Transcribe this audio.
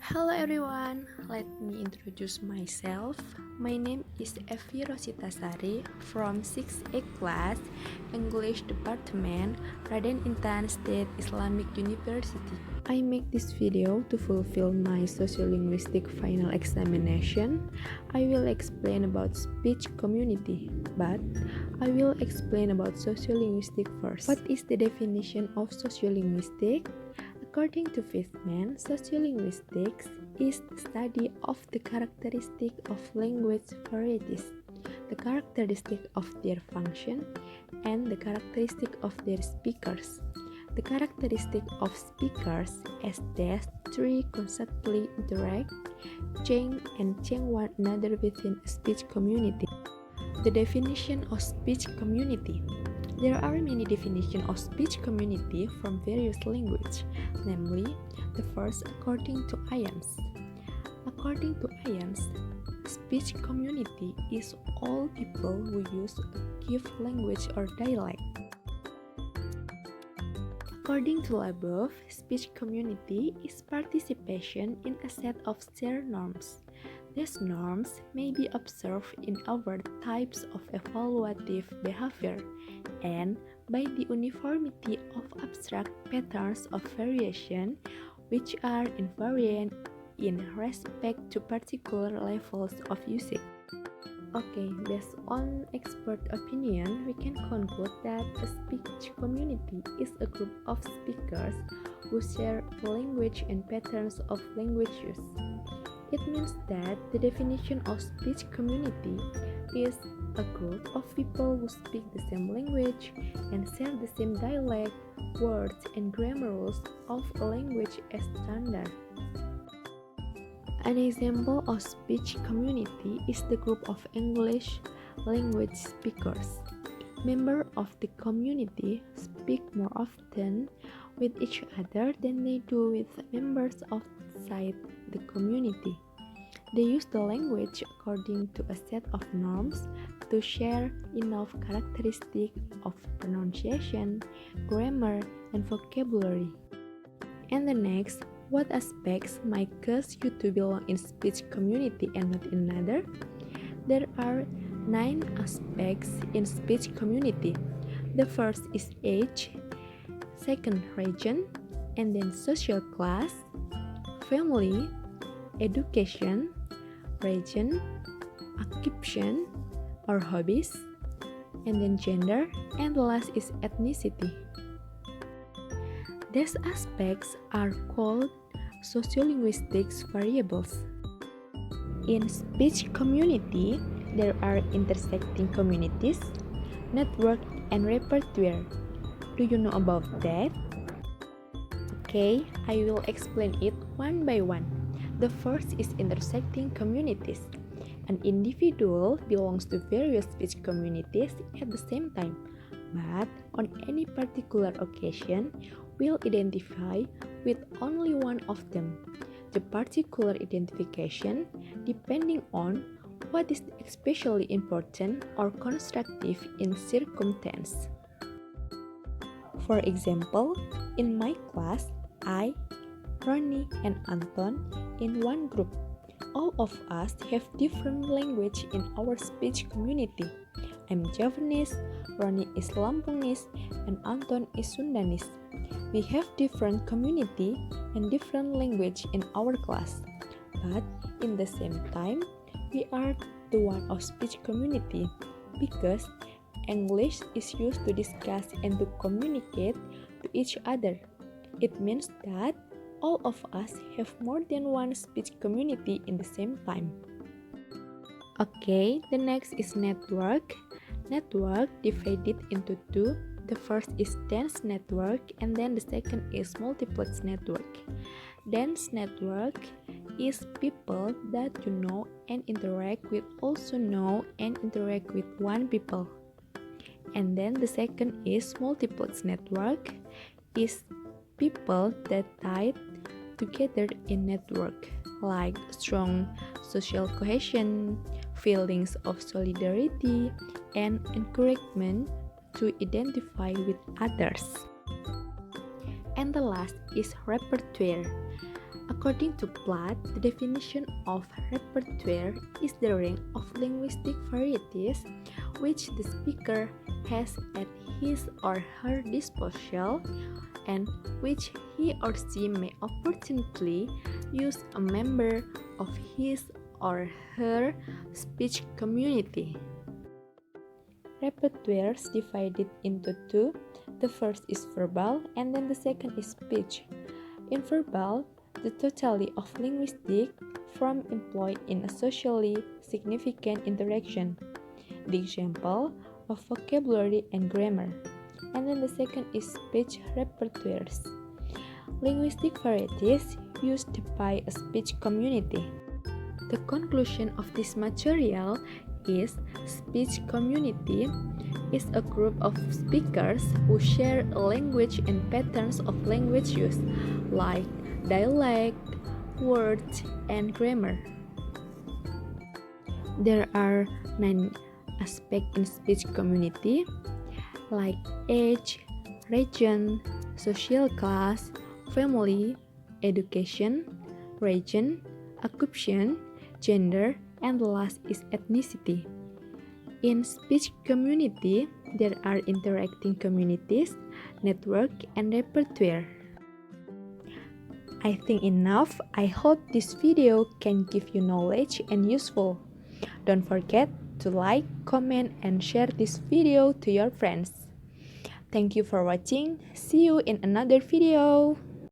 Hello everyone, let me introduce myself. My name is Evi Rositasari from 6A class, English Department, Raden Intan State Islamic University. I make this video to fulfill my sociolinguistic final examination. I will explain about speech community, but I will explain about sociolinguistic first. What is the definition of sociolinguistic? According to Fishman, sociolinguistics is the study of the characteristic of language varieties, the characteristic of their function, and the characteristic of their speakers. The characteristic of speakers is that three constantly interact, change, and change one another within a speech community. The definition of speech community. There are many definitions of speech community from various languages, namely, the first according to IANS. According to IANS, speech community is all people who use a given language or dialect. According to above, speech community is participation in a set of shared norms. These norms may be observed in our types of evaluative behavior and by the uniformity of abstract patterns of variation which are invariant in respect to particular levels of usage. Okay, based on expert opinion, we can conclude that a speech community is a group of speakers who share language and patterns of language use. It means that the definition of speech community is a group of people who speak the same language and share the same dialect, words, and grammar rules of a language as standard. An example of speech community is the group of English language speakers. Members of the community speak more often with each other than they do with members outside the community. They use the language according to a set of norms to share enough characteristics of pronunciation, grammar, and vocabulary. And the next, what aspects might cause you to belong in speech community and not in another? There are 9 aspects in speech community. The first is age, second region, and then social class, family, education, region, occupation or hobbies, and then gender, and the last is ethnicity. These aspects are called sociolinguistics variables. In speech community, there are intersecting communities, network, and repertoire. Do you know about that? Okay, I will explain it one by one. The first is intersecting communities. An individual belongs to various speech communities at the same time, but on any particular occasion will identify with only one of them. The particular identification depending on what is especially important or constructive in circumstance. For example, in my class, I, Ronnie, and Anton in one group. All of us have different language in our speech community. I'm Javanese, Ronnie is Lampungese, and Anton is Sundanese. We have different community and different language in our class, but in the same time, we are the one of speech community because English is used to discuss and to communicate to each other. It means that all of us have more than one speech community in the same time. Okay, the next is network. Network divided into two. The first is dense network and then the second is multiplex network. Dense network is people that you know and interact with also know and interact with one people. And then the second is multiplex network is people that tied together in network like strong social cohesion, feelings of solidarity, and encouragement to identify with others. And the last is repertoire. According to Platt, the definition of repertoire is the range of linguistic varieties which the speaker has at his or her disposal and which he or she may opportunely use a member of his or her speech community. Repertoires divided into two. The first is verbal and then the second is speech. In verbal, the totality of linguistic form employed in a socially significant interaction. The example of vocabulary and grammar. And then the second is speech repertoires. Linguistic varieties used by a speech community. The conclusion of this material is speech community is a group of speakers who share a language and patterns of language use, like dialect, words, and grammar. There are 9 aspects in speech community, like age, region, social class, family, education, region, occupation, gender, and the last is ethnicity. In speech community, there are interacting communities, network, and repertoire. I think enough. I hope this video can give you knowledge and useful. Don't forget to like, comment, and share this video to your friends. Thank you for watching. See you in another video.